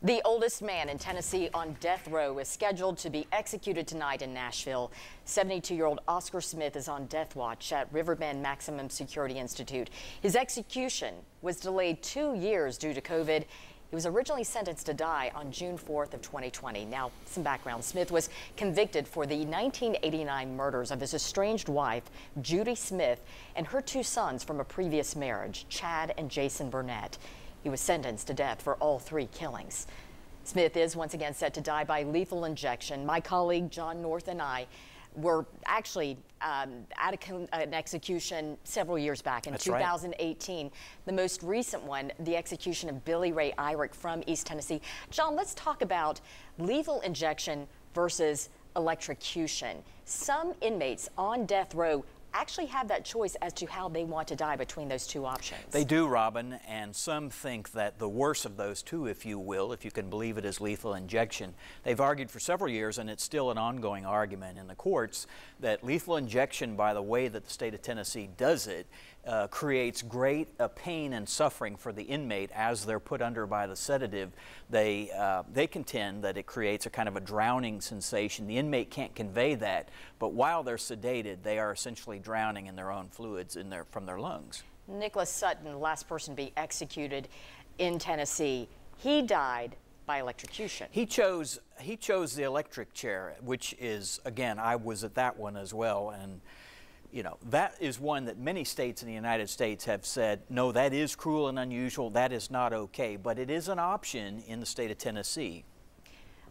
The oldest man in Tennessee on death row is scheduled to be executed tonight in Nashville. 72-year-old Oscar Smith is on death watch at Riverbend Maximum Security Institute. His execution was delayed 2 years due to COVID. He was originally sentenced to die on June 4th of 2020. Now, some background. Smith was convicted for the 1989 murders of his estranged wife, Judy Smith, and her 2 sons from a previous marriage, Chad and Jason Burnett. He was sentenced to death for all 3 killings. Smith is once again set to die by lethal injection. My colleague John North and I were actually at an execution several years back in That's 2018. Right. The most recent one, the execution of Billy Ray Irick from East Tennessee. John, let's talk about lethal injection versus electrocution. Some inmates on death row actually have that choice as to how they want to die between those 2 options. They do, Robin, and some think that the worst of those 2, if you will, if you can believe it, is lethal injection. They've argued for several years, and it's still an ongoing argument in the courts, that lethal injection, by the way that the state of Tennessee does it, creates great pain and suffering for the inmate as they're put under by the sedative. They contend that it creates a kind of a drowning sensation. The inmate can't convey that, but while they're sedated, they are essentially drowning in their own fluids from their lungs. Nicholas Sutton, the last person to be executed in Tennessee, he died by electrocution. He chose the electric chair, which is, again, I was at that one as well, and you know, that is one that many states in the United States have said, no, that is cruel and unusual, that is not okay, but it is an option in the state of Tennessee.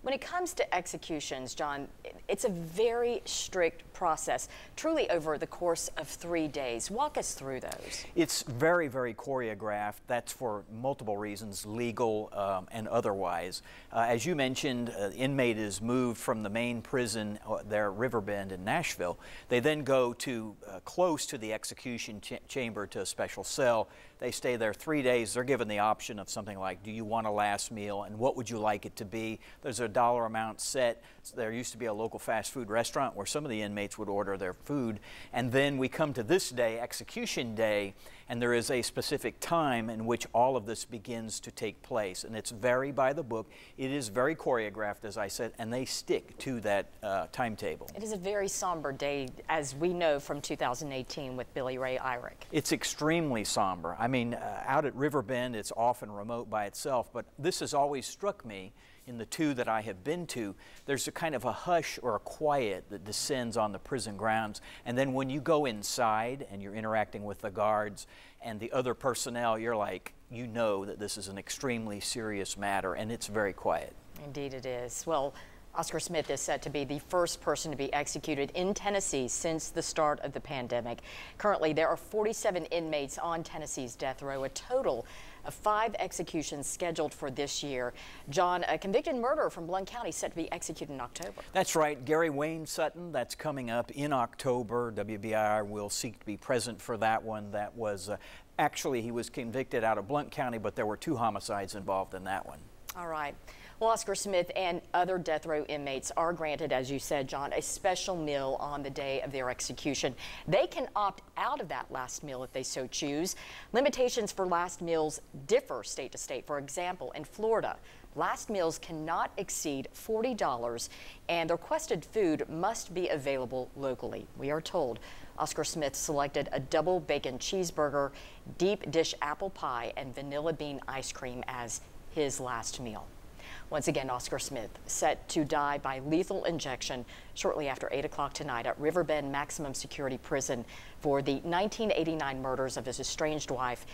When it comes to executions, John, it's a very strict process, truly over the course of 3 days. Walk us through those. It's very, very choreographed. That's for multiple reasons, legal and otherwise. As you mentioned, the inmate is moved from the main prison there at Riverbend in Nashville. They then go to close to the execution chamber to a special cell. They stay there 3 days. They're given the option of something like, do you want a last meal and what would you like it to be? There's a dollar amount set. There used to be a local fast food restaurant where some of the inmates would order their food. And then we come to this day, execution day, and there is a specific time in which all of this begins to take place. And it's very by the book. It is very choreographed, as I said, and they stick to that timetable. It is a very somber day, as we know from 2018 with Billy Ray Irick. It's extremely somber. I mean, out at Riverbend, it's often remote by itself, but this has always struck me in the 2 that I have been to. There's a kind of a hush or a quiet that descends on the prison grounds, and then when you go inside and you're interacting with the guards and the other personnel, you're like, you know that this is an extremely serious matter, and it's very quiet. Indeed it is. Well, Oscar Smith is set to be the first person to be executed in Tennessee since the start of the pandemic. Currently, there are 47 inmates on Tennessee's death row, a total of 5 executions scheduled for this year. John, a convicted murderer from Blount County set to be executed in October. That's right. Gary Wayne Sutton, that's coming up in October. WBIR will seek to be present for that one. That was actually, he was convicted out of Blount County, but there were 2 homicides involved in that one. All right. Well, Oscar Smith and other death row inmates are granted, as you said, John, a special meal on the day of their execution. They can opt out of that last meal if they so choose. Limitations for last meals differ state to state. For example, in Florida, last meals cannot exceed $40, and the requested food must be available locally. We are told Oscar Smith selected a double bacon cheeseburger, deep dish apple pie, and vanilla bean ice cream as his last meal. Once again, Oscar Smith set to die by lethal injection shortly after 8 o'clock tonight at Riverbend Maximum Security Prison for the 1989 murders of his estranged wife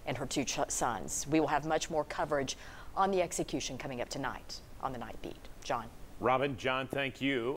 and her 2 sons. We will have much more coverage on the execution coming up tonight on the Night Beat. John. Robin, John, thank you.